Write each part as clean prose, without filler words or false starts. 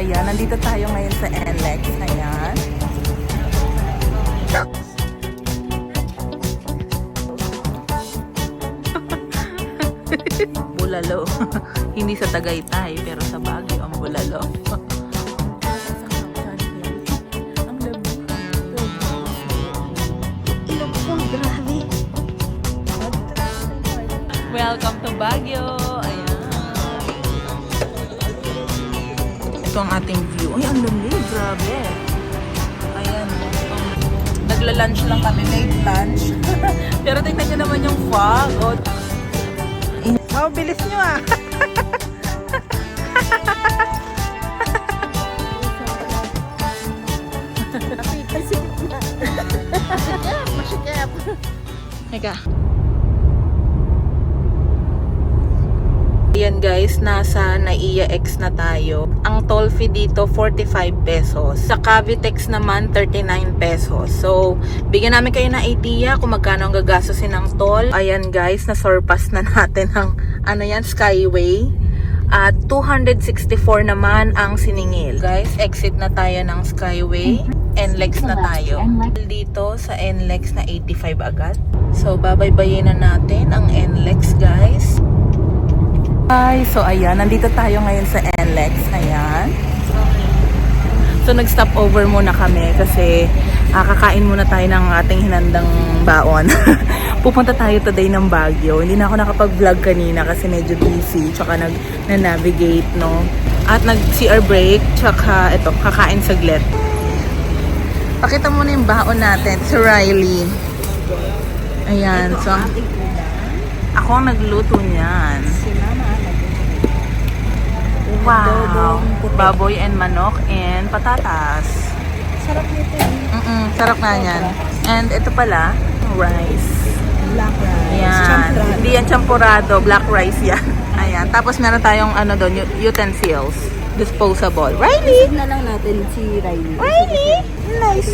Ayan, nandito tayo ngayon sa NLEX. Ayan. Bulalo. Hindi sa Tagaytay, pero sa Baguio ang bulalo. Ang lamig. Ilog po, grabe. Welcome to Baguio. Ayan. Ito ang ating view. Ay, ang lamig. Grabe. Ayan. Nagla-lunch lang kami. Late lunch. Pero tingnan nyo naman yung fog. Oh, bilis nyo ah. Masikap. Eka. Ayan guys, nasa Naiya X na tayo. Ang toll fee dito 45 pesos. Sa Cavitex naman 39 pesos. So, bigyan namin kayo ng idea kung magkano ang gagastusin ng toll. Ayan guys, na-surpass na natin ang ano yan, Skyway. At 264 naman ang siningil. Guys, exit na tayo ng Skyway. NLEX na tayo. Dito sa NLEX na 85 agad. So, babaybayin na natin ang NLEX guys. Hi, so ayan, nandito tayo ngayon sa NLEX. Ayan. So, nag-stop over muna kami kasi kakain muna tayo ng ating hinandang baon. Pupunta tayo today ng Baguio. Hindi na ako nakapag-vlog kanina kasi medyo busy. Tsaka nag-navigate, no? At nag-CR break. Tsaka, ito, kakain saglit. Pakita muna yung baon natin. Si Riley. Ayan. So, ako ang nagluto niyan. Si Mama, Wow! Baboy and manok and patatas. sarap nito eh. Sarap nga yan. And ito pala, rice. Black rice. Ayan. Champurrado. Hindi yan champurado, black rice yan. Ayan. Tapos meron tayong ano doon, utensils. Disposable. Riley! Isip na lang natin si Riley. Riley! Nice!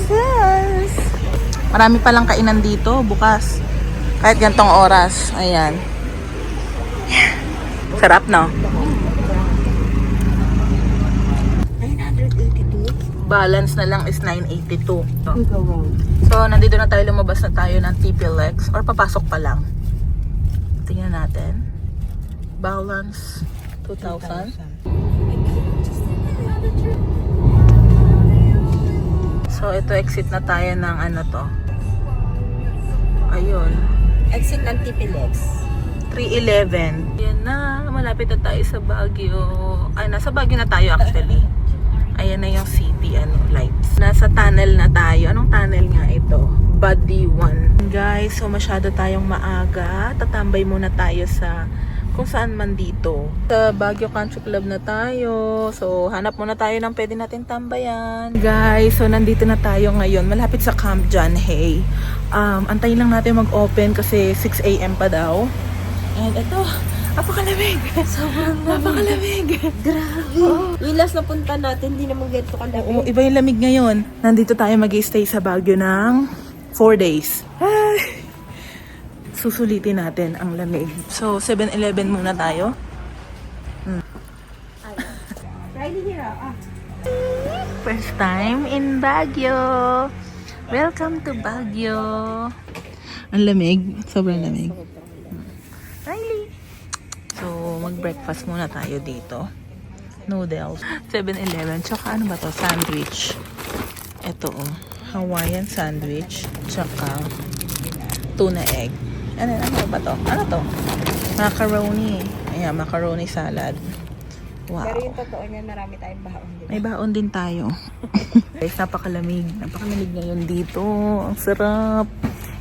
Marami palang kainan dito bukas. Kahit gantong oras. Ayan. Sarap, no? 982. Balance na lang is 982. We go wrong. So, nandito na tayo, lumabas na tayo ng TPLX or papasok pa lang. Tingnan natin. Balance 2,000. So, ito exit na tayo ng ano to. Ayun. Exit ng TPLX. 311. Yan na, malapit na tayo sa Baguio. Ay, nasa Baguio na tayo actually. Ayan na yung city lights. Nasa tunnel na tayo. Anong tunnel nga ito? Body 1. Guys, so masyado tayong maaga. Tatambay muna tayo sa kung saan man dito. Sa Baguio Country Club na tayo. So, hanap muna tayo ng pwede natin tambayan. Guys, so nandito na tayo ngayon. Malapit sa Camp John Hay. Antayin lang natin mag-open kasi 6 AM pa daw. And ito, napakalamig. Sobrang Napakalamig. grabe. Yung last na punta natin, hindi naman ganito Oo, kalaki. iba yung lamig ngayon. Nandito tayo mag-stay sa Baguio ng 4 days. Ay, susulitin natin ang lamig. So, 7-Eleven muna tayo. Riley here, First time in Baguio. Welcome to Baguio. Ang lamig. Sobrang lamig. Riley. So, mag-breakfast muna tayo dito. Noodles. 7-Eleven. Tsaka ano ba to? Sandwich. Ito oh. Hawaiian sandwich. Tsaka tuna egg. Ano ba to? Ano to? Macaroni. Ayan, macaroni salad. Wow. Pero yung totoo niya, marami tayong baon. Diba? May baon din tayo. Guys, napakalamig. Napakalamig ngayon dito. Ang sarap.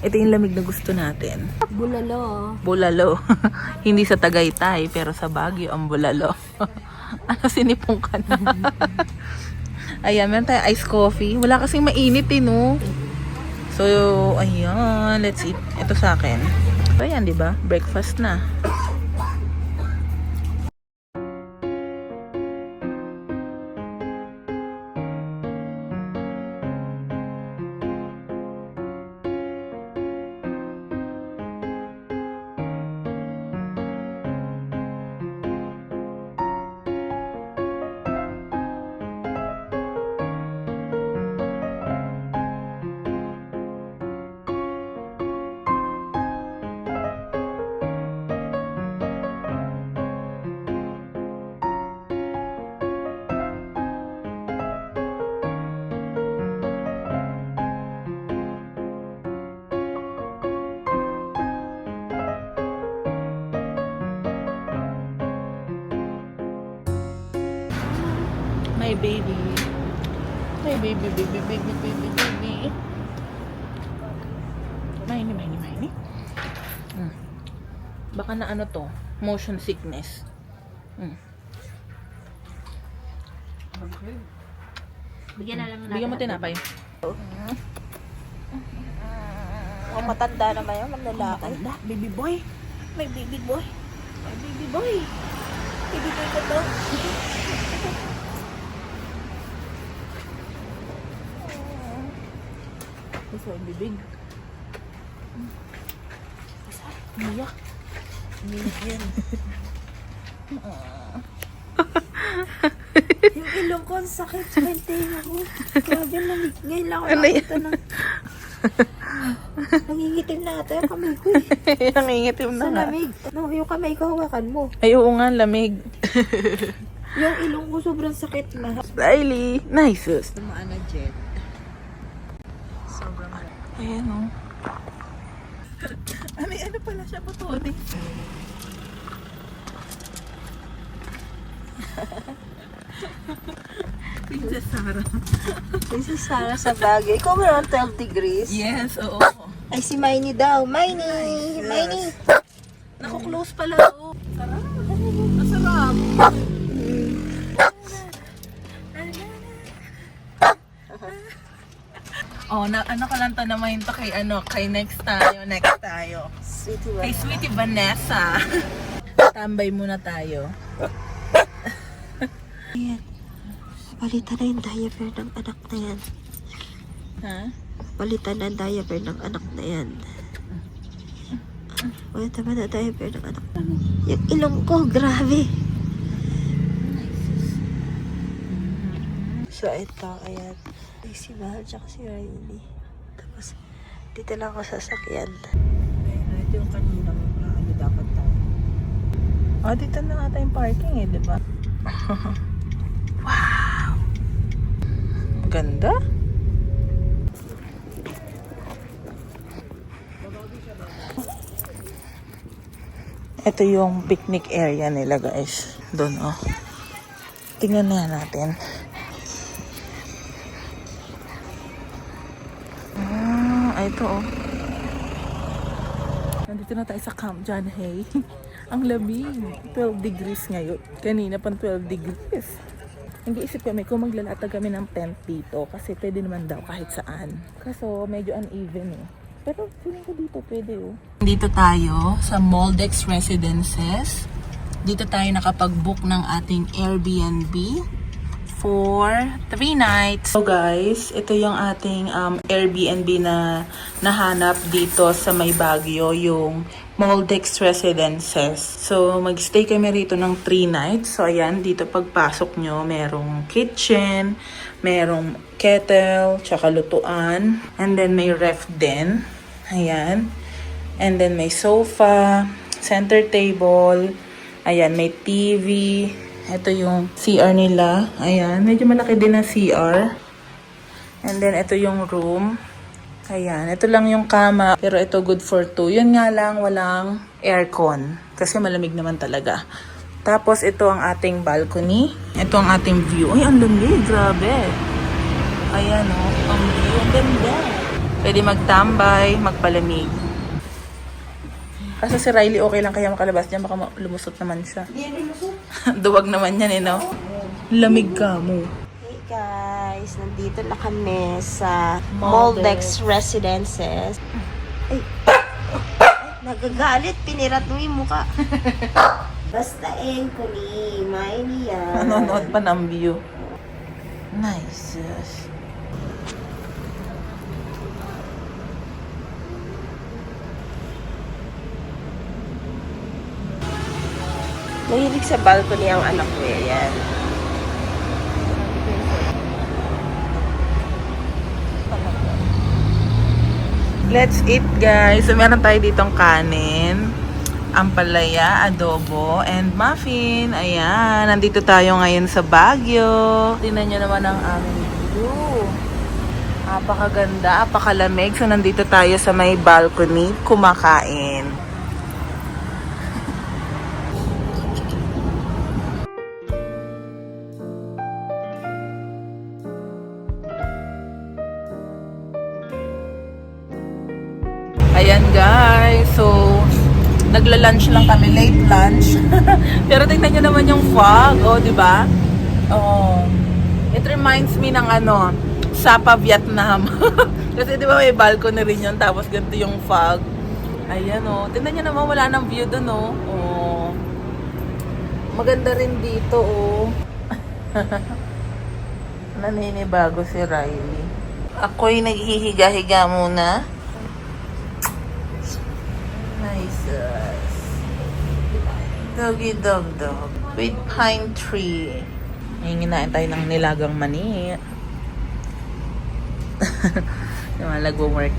Ito yung lamig na gusto natin. Bulalo. Bulalo. Hindi sa Tagaytay, pero sa Baguio ang bulalo. Ano, sinipong ka na? Ayan, meron tayo iced coffee. Wala kasing mainit eh, no? So, ayan. Let's eat. Ito sa akin. So, ayan, diba? Breakfast na. My baby. My baby, baby, baby, baby, baby. Maini. Baka na ano to, motion sickness. Bigyan na lang natin. Bigyan mo tinapay. Ang matanda naman yun, maglalaki. Baby boy. May baby boy. May baby boy. Baby boy ko to. Gusto ang bibig. Umiyak. Umiyak yan. Yung ilong ko, ang sakit. Yung tenga ko. Grabe, lamig. Ngayon lang ako Ano nakita ng... Nangingitim na ata yung kamay ko eh. Nangingitim na Sa nga. lamig. No, yung kamay ko hawakan mo. Ay, oo nga, lamig. Yung ilong ko sobrang sakit na. Riley. Nice. Tumaan na jet. Sobrang Ayan o. Ano pala siya po to? Princess Sarah. Princess Sarah sa Baguio. Ikaw meron 12 degrees? Yes, oo. Ay, si Miney daw. Miney! Miney! Naku-close pala to. Sarap. Masarap. Oh, ano ka lang to naman to kay next tayo. Sweetie Kay one. Sweetie Vanessa. Tambay muna tayo. Ayan. Palitan na yung diaper ng anak na yan. Ha? Palitan na ang diaper ng anak na yan. Palitan na ang diaper ng anak na yan. Yung ilong ko, grabe. So, ito, ayan. Ay, si Mahal, tsaka si Riley. Tapos, dito lang ako sasakyan. Ayun, ito yung kanina mo. Ano dapat tayo? Oh, dito na nga tayong parking eh, di ba? Wow! Ganda. Ito yung picnic area nila, guys. Doon, oh. Tingnan na natin. Ito, oh. Nandito na tayo sa Camp John Hay. Ang lamig. 12 degrees ngayon. Kanina pang 12 degrees. Nag-iisip kami kung maglalata kami ng tent dito kasi pwede naman daw kahit saan. Kaso medyo uneven eh. Pero feeling ko dito pwede oh. Dito tayo sa Moldex Residences. Dito tayo nakapag-book ng ating Airbnb for 3 nights. So guys, ito yung ating Airbnb na nahanap dito sa may Baguio, yung Moldex Residences. So magstay kami rito ng 3 nights. So ayan, dito pagpasok nyo, merong kitchen, merong kettle, tsaka lutuan, and then may ref din. Ayan. And then may sofa, center table, ayan, may TV. Ito yung CR nila. Ayan, medyo malaki din ang CR. And then, ito yung room. Ayan, ito lang yung kama. Pero ito good for 2. Yun nga lang, walang aircon. Kasi malamig naman talaga. Tapos, ito ang ating balcony. Ito ang ating view. Ay, ang lamig. Grabe. Ayan, oh. Ang view. Ang ganda. Pwede magtambay, magpalamig. Kasi si Riley okay lang kaya makalabas niya. Baka lumusot naman siya. Hindi yan lumusot. Duwag naman yan, eh, no? Lamig ka mo. Hey guys, nandito na kami sa Moldex Moldex Residences. Ay, nagagalit, pinirat mo yung mukha. Basta ko ni Miney yan. Nanonood pa ng view. Nice. Yes. Mahilig sa balcony ang anak ko yan. Let's eat, guys. So, meron tayo ditong kanin, ampalaya, adobo, and muffin. Ayan. Nandito tayo ngayon sa Baguio. Tingnan nyo naman ang aming view. Apakaganda, apakalamig. So, nandito tayo sa may balcony, kumakain. Ayan guys, so nagla-lunch lang kami, late lunch. Pero tingnan nyo naman yung fog, oh, di ba? Oh, it reminds me ng Sapa, Vietnam. Kasi di ba may balcony rin yun, tapos ganito yung fog. Ayan oh, tingnan nyo naman, wala nang view dun oh. Oh. Maganda rin dito oh. Naninibago si Riley. Ako'y naghihiga-higa muna. Nice. Doggy dog dog. With pine tree. Hinginain tayo ng nilagang mani. Yung mga nagwo-work.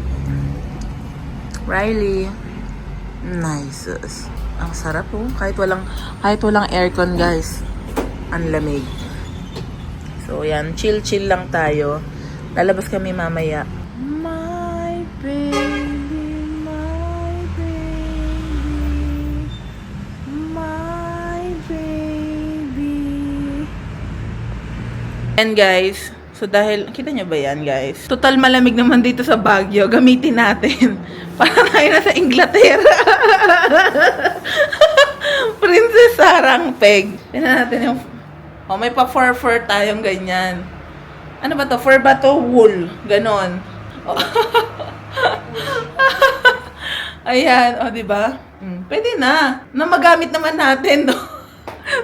Riley. Nice. Ang sarap oh. Kahit walang aircon guys. Ang lamig. So yan, chill lang tayo. Lalabas kami mamaya. My baby, my baby, my baby. And guys, so dahil, kita nyo ba yan guys? Total malamig naman dito sa Baguio. Gamitin natin. Para tayo na sa Inglaterra. Princess Sarang Peg. Tingnan natin yung... Oh, may pa-fur tayong ganyan. Ano ba to? Fur ba to? Wool. Ganon. Oh. Ayan. O, diba? Pwede na. Magamit naman natin, no?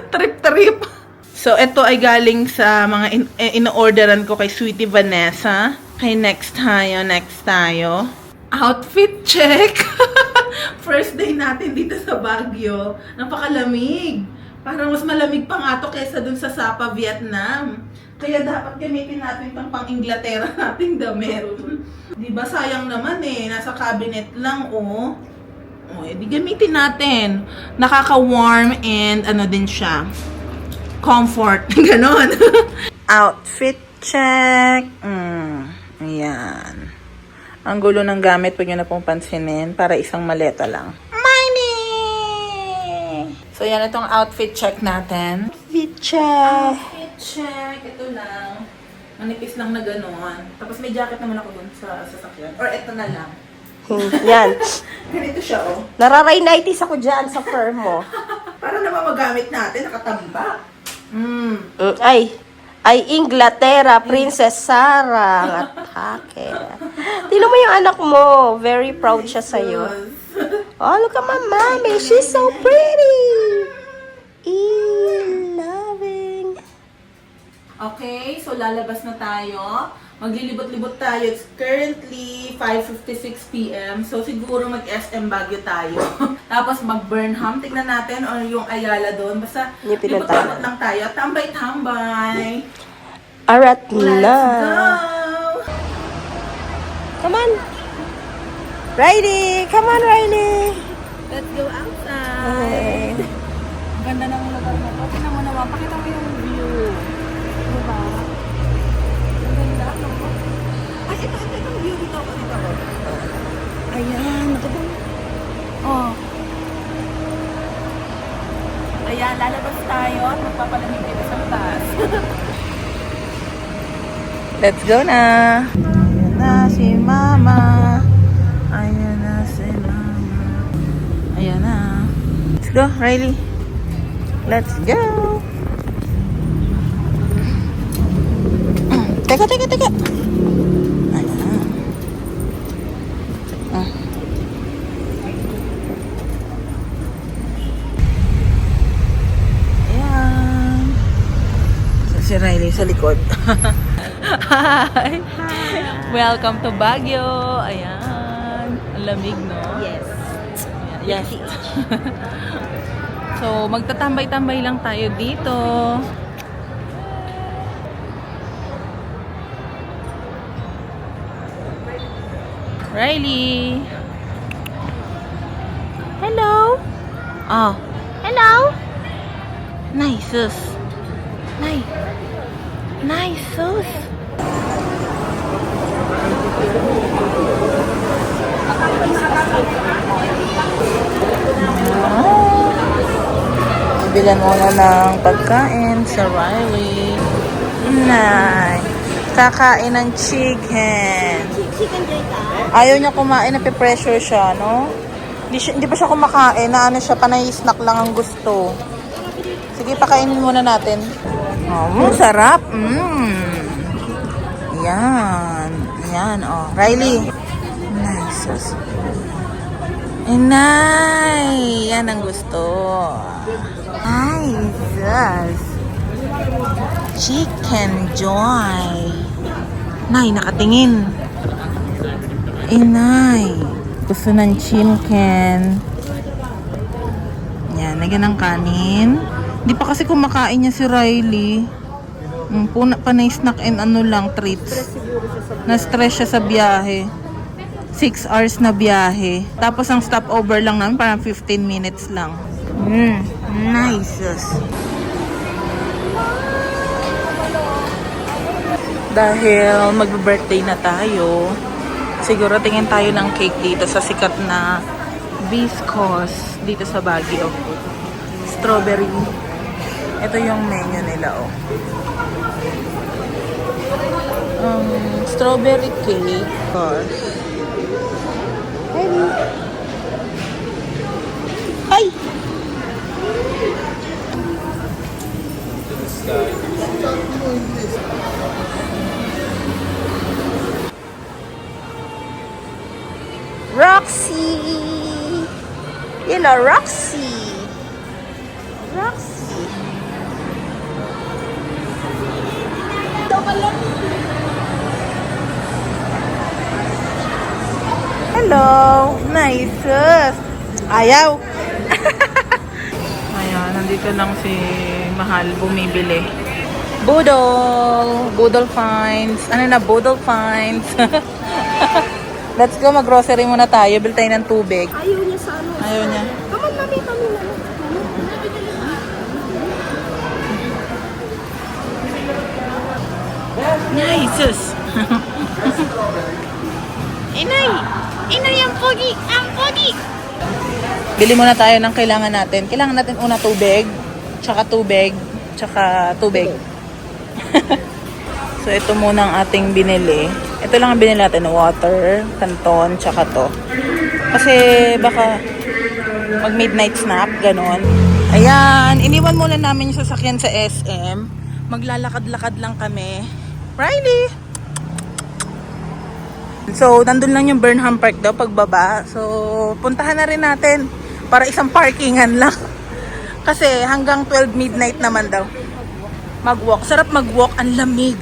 Trip. So, ito ay galing sa mga in-orderan ko kay Sweetie Vanessa. Okay, next tayo. Outfit check. First day natin dito sa Baguio. Napakalamig. Parang mas malamig pa nga to kaysa dun sa Sapa, Vietnam. Kaya dapat gamitin natin itong pang-Inglaterra nating damit. Diba sayang naman eh. Nasa cabinet lang oh. O, edi gamitin natin. Nakaka-warm and din siya. Comfort. Ganon. Outfit check. Ayan. Ang gulo ng gamit, huwag nyo na pong pansinin. Para isang maleta lang. So, yan itong outfit check natin. Outfit check. Outfit check. Ito lang. Manipis lang na gano'n. Tapos may jacket naman ako dun sa sasakyan. Or ito na lang. Yan. Ganito siya, oh. Nararinitis ako dyan sa fur mo. Para naman magamit natin. Nakatamba. Ay, Inglaterra, Princess Sarah. Atake. Tingnan mo yung anak mo. Very proud siya sa'yo. Oh, look at my mommy. She's so pretty. Loving. Okay, so lalabas na tayo. Maglilibot-libot tayo. It's currently 5:56 p.m. So siguro mag-SM Baguio tayo. Tapos mag-Burnham. Tignan natin or yung Ayala doon. Basta libot-libot lang tayo. Tambay-tambay. Arat Let's na. go! Come on. Riley! Come on, Riley! Let's go outside! Ganda ng lugar na to. Tingnan mo naman. Pakita mo yung view. Diba? Ang ganda, no? Ay, ito yung view dito. Dito ako. Ayan. Oh. Ayan, lalabas tayo at magpapalamig dito sa bus. Let's go na! Ayan na si Mama. Ayan na si Mama. Ayan na. Let's go, Riley. Let's go. Teka. Ayan na. Ayan. So, si Riley sa likod. Hi! Welcome to Baguio. Ayan. Ang lamig, no? Yes. Yes. So, magtatambay-tambay lang tayo dito. Riley. Hello. Oh. Hello. Nice. Nice. Bilan muna ng pagkain sa Riley. Kakain ng chicken. Chicken joy ka? Ayaw niya kumain, nape-pressure siya, no? Hindi pa siya kumakain, na ano siya, panay snack lang ang gusto. Sige, pakainin muna natin. Sarap. Yan. Yan, oh. Riley. Nice. Inay. Yan ang gusto. Ay, yes. Chicken joy. Nay, nakatingin. Inay. Gusto ng chicken. Yan, nagyan ng kanin. Hindi pa kasi kumakain niya si Riley. Panay snack and ano lang, treats. Na-stress siya sa biyahe. 6 hours na biyahe. Tapos ang stopover lang namin, parang 15 minutes lang. Nice. Dahil mag-birthday na tayo, siguro tingin tayo ng cake dito sa sikat na Viscos dito sa Baguio. Strawberry. Ito yung menu nila, oh. Strawberry cake. Ay! Roxy! You know, Roxy! Roxy! Hello! Nice! Ayaw! Ayan, nandito lang si Mahal bumibili. Budol finds. Ano na, Budol finds. Let's go, mag-grocery muna tayo. Bili tayo ng tubig. Ayaw niya sa ano. Ayaw niya. Come on, mami, kami na. Nice! Inay! Inay, ang pogi! Ang pogi! Bili muna tayo ng kailangan natin. Kailangan natin una tubig, tsaka tubig. So, ito muna ang ating binili. Ito lang ang binili natin. Water, canton, tsaka to. Kasi baka mag-midnight snack, ganon. Ayan, iniwan muna namin yung sasakyan sa SM. Maglalakad-lakad lang kami. Riley! So, nandun lang yung Burnham Park daw, pagbaba. So, puntahan na rin natin para isang parkingan lang. Kasi hanggang 12 midnight naman daw. Mag-walk. Sarap mag-walk. Ang lamig.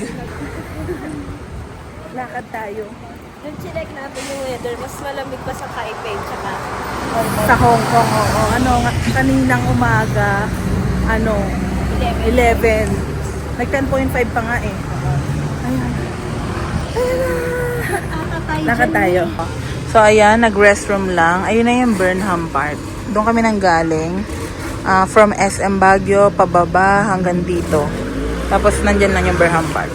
Lakad tayo. Nung chinek natin yung weather, mas malamig pa sa Taipei, tsaka Sa Hong Kong, oo. Kaninang umaga, 11. Nag 10.5 pa nga eh. Ayan. Lakad tayo. So, ayan, nag-restroom lang. Ayun na yung Burnham Park. Doon kami nang galing. From SM Baguio, pababa hanggang dito. Tapos, nandyan lang yung Burnham Park.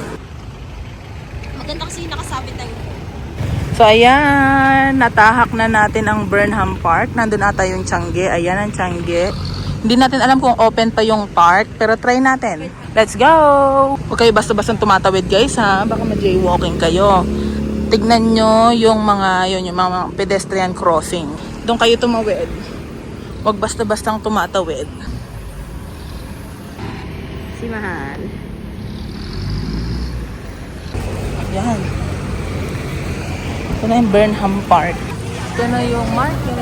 maganda kasi yung nakasabit tayo. So, ayan. Natahak na natin ang Burnham Park. Nandun ata yung Changi. Ayan ang Changi. Hindi natin alam kung open pa yung park. Pero try natin. Let's go! Huwag kayo basta-basta tumatawid, guys, ha? Baka ma-jaywalking kayo. Tignan nyo yung mga pedestrian crossing. Doon kayo tumawid. Huwag basta-bastang tumatawid. Si Mahal. Yan. Ito na yung Burnham Park. Ito na yung market.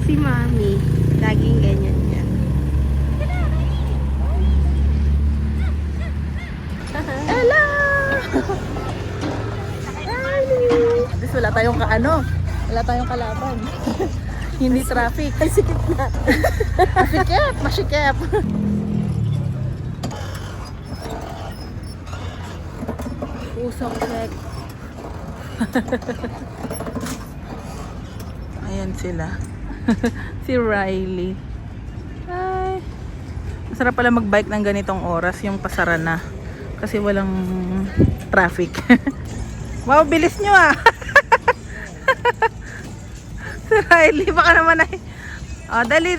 Si Mami. Laging ganyan niya. Hello! Tapos wala tayong wala tayong kalaban. Hindi traffic. Sikip na. Masikip. Usok check. Ayan sila. Si Riley. Ay. Masarap pala magbike ng ganitong oras, yung pasara na. Kasi walang traffic. Wow, bilis nyo ah. Si Riley, baka naman ay... Oh, dali.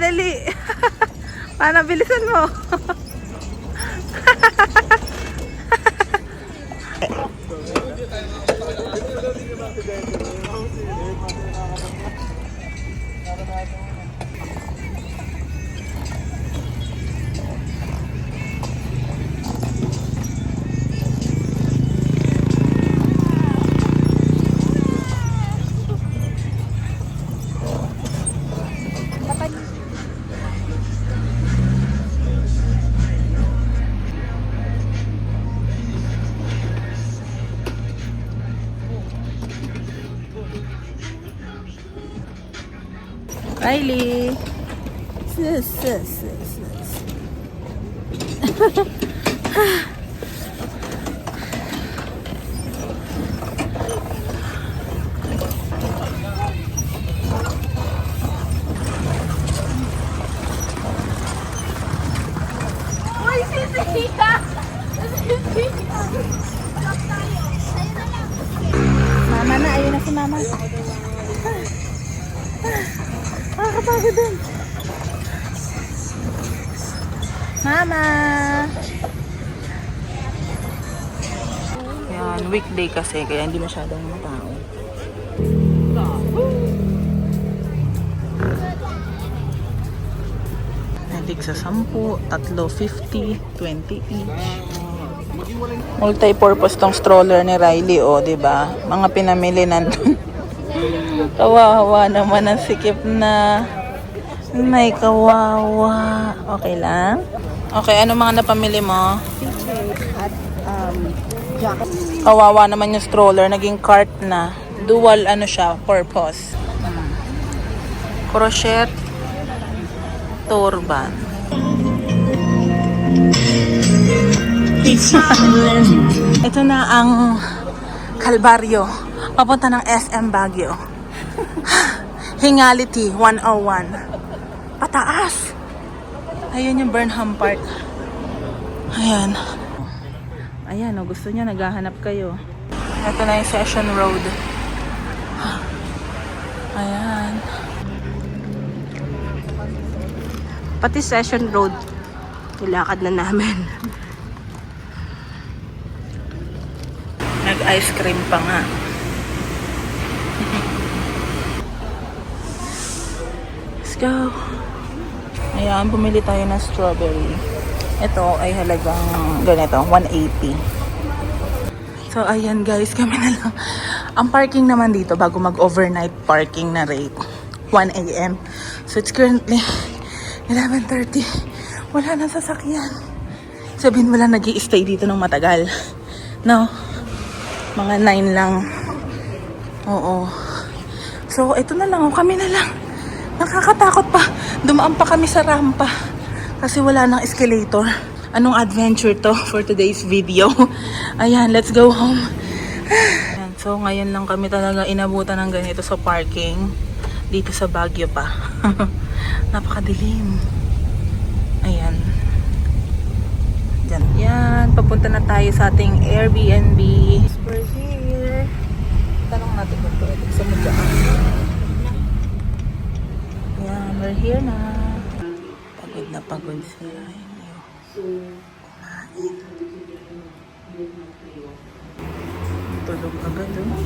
Paano bilisan mo? Riley. Sus, sus, sus, sus. Uy, sisiya! Mama na, ayun na si mama. Nakakapagod din. Mama! Yan, weekday kasi, kaya hindi masyadong tao. Nadig sa 10, 3.50, 20 each. Multi-purpose tong stroller ni Riley, oh, 'di ba? Mga pinamili nandun. Kawawa naman ang sikip na. May kawawa. Okay lang? Okay, ano mga napamili mo? At, jacket. Kawawa naman yung stroller. Naging cart na. Dual, ano siya, purpose. Crochet. Turban. Ito na ang Kalbaryo. Papunta ng SM Baguio. Hingality 101. Pataas. Ayan yung Burnham Park. Ayan. Ayan, oh, gusto niya naghahanap kayo. Ito na yung Session Road. Ayan. Pati Session Road. Nilakad na namin. Nag-ice cream pa nga. Let's go. Ayan, bumili tayo ng strawberry. Ito ay halagang ganito, 180. So, ayan guys, kami na lang. Ang parking naman dito, bago mag-overnight parking na rate, 1 a.m. So, it's currently 11:30. Wala nang sasakyan. Sabihin wala nag-i-stay dito ng matagal. No? Mga 9 lang. Oo. So, ito na lang. Kami na lang. Nakakatakot pa. Dumaan pa kami sa rampa. Kasi wala nang escalator. Anong adventure to for today's video? Ayan, let's go home. Ayan, so, ngayon lang kami talaga inabutan ng ganito sa parking. Dito sa Baguio pa. Napakadilim. Ayan. Diyan. Yan, papunta na tayo sa ating Airbnb. We're here. Tanong natin kung pwede sa mudaan. Yan, we're here na. Pagod na pagod si Ryan. Kumain. Tulog agad, oh.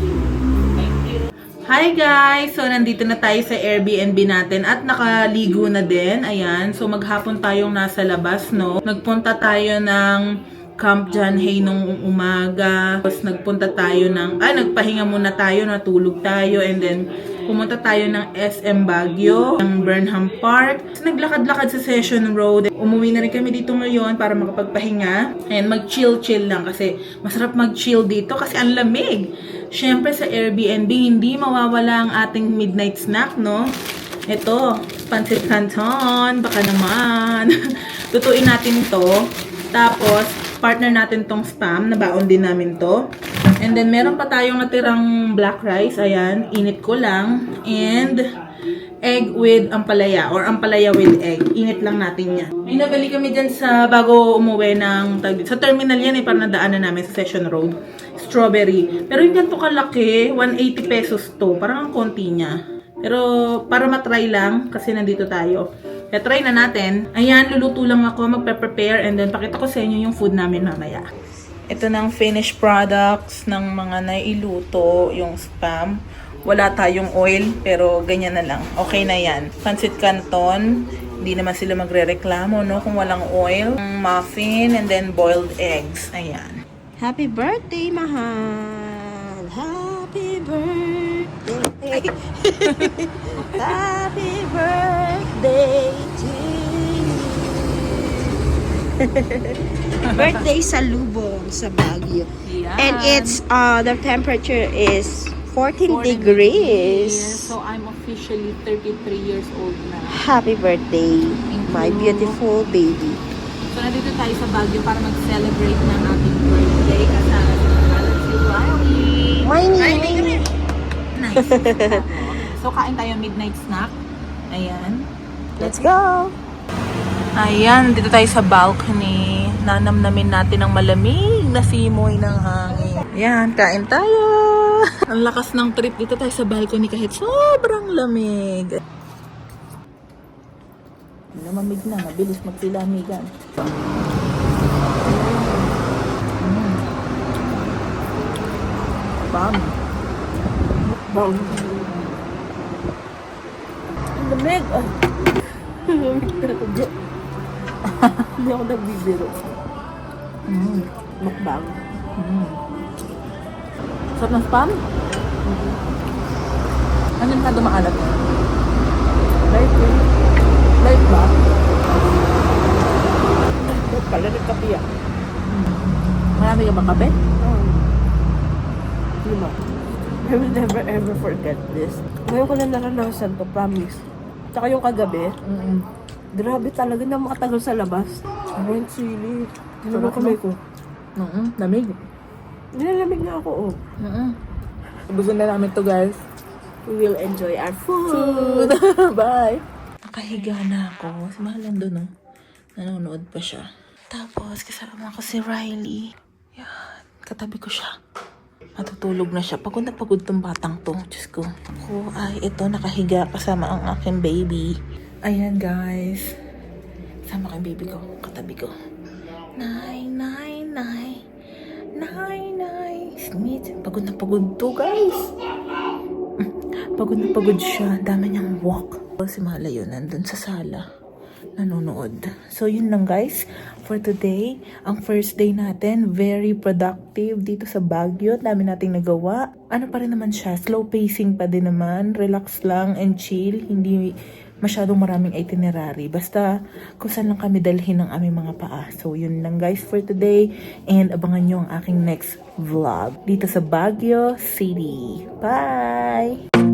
Hi guys! So, nandito na tayo sa Airbnb natin at nakaligo na din. Ayan. So, maghapon tayong nasa labas, no? Nagpunta tayo ng Camp John Hay nung umaga. Tapos, nagpunta tayo ng... nagpahinga muna tayo, natulog tayo. And then, pumunta tayo ng SM Baguio, ng Burnham Park. Naglakad-lakad sa Session Road. Umuwi na rin kami dito ngayon para makapagpahinga. Ayan, mag-chill-chill lang kasi masarap mag-chill dito kasi ang lamig. Siyempre sa Airbnb, hindi mawawala ang ating midnight snack, no? Ito, pancit canton, baka naman. Tutuin natin to. Tapos, partner natin tong spam, nabaon din namin to. And then, meron pa tayong natirang black rice. Ayan, init ko lang. And, egg with ampalaya or ampalaya with egg. Init lang natin yan. May nabili kami dyan sa bago umuwi ng... Sa terminal yan parang nadaanan namin sa Session Road. Strawberry. Pero yung ganito kalaki, 180 pesos to. Parang ang konti niya. Pero para matry lang, kasi nandito tayo. Kaya try na natin. Ayan, luluto lang ako, magpe-prepare, and then pakita ko sa inyo yung food namin mamaya. Ito na ang finished products ng mga nailuto, yung spam. Wala tayong oil, pero ganyan na lang. Okay na yan. Pancit canton, hindi naman sila magre-reklamo, no? Kung walang oil. Muffin, and then boiled eggs. Ayan. Happy birthday, mahal. Happy birthday. Happy birthday to you. Birthday sa Lubong, sa Baguio. Yan. And it's, the temperature is 14 degrees. So, I'm officially 33 years old na. Happy birthday, my you. beautiful baby. So, nandito tayo sa Baguio para mag-celebrate ng ating birthday. Kasama si Riley. Morning! Nice. So, kain tayo midnight snack. Ayan. Let's go! Ayan, dito tayo sa balcony. Nanamnamin natin ang malamig na simoy ng hangin. Ayan, kain tayo! Ang lakas ng trip dito tayo sa balcony kahit sobrang lamig. Lumamig na, mabilis magsilamigan. Bam! Bam! Ang lamig! Hindi ako nagbibiro. Mukbang. Sarap ng spam? Ano yung kada maalat na? Light eh. Light ba? Pala rin kape ah. Marami ka ba kape? Diba? I will never ever forget this. Ngayon ko na naranasan to, promise. Tsaka yung kagabi, grabe talaga na makatagal sa labas. Ang sili. Ano ba Sarap, kamay no? ko? Lamig. Nilalamig na ako, oh. Ubusin na namin to, guys. We will enjoy our food. Bye! Nakahiga na ako. Si Mahal nandun, no? Nanonood pa siya. Tapos, kasama ko si Riley. Yan. Katabi ko siya. Matutulog na siya. Pagod na pagod tong batang to. Diyos ko. Ako ay ito, nakahiga kasama ang aking baby. Ayan, guys. Kasama ko yung baby ko. Katabi ko. Nay. Pagod na pagod to, guys. Pagod na pagod siya. Dami niyang walk. Si Mala yun, nandun sa sala. Nanonood. So, yun lang, guys. For today, ang first day natin, very productive dito sa Baguio. Dami nating nagawa. Ano pa rin naman siya? Slow pacing pa din naman. Relax lang and chill. Hindi masyadong maraming itinerary. Basta kung saan lang kami dalhin ng aming mga paa. So, yun lang, guys, for today. And abangan nyo ang aking next vlog dito sa Baguio City. Bye!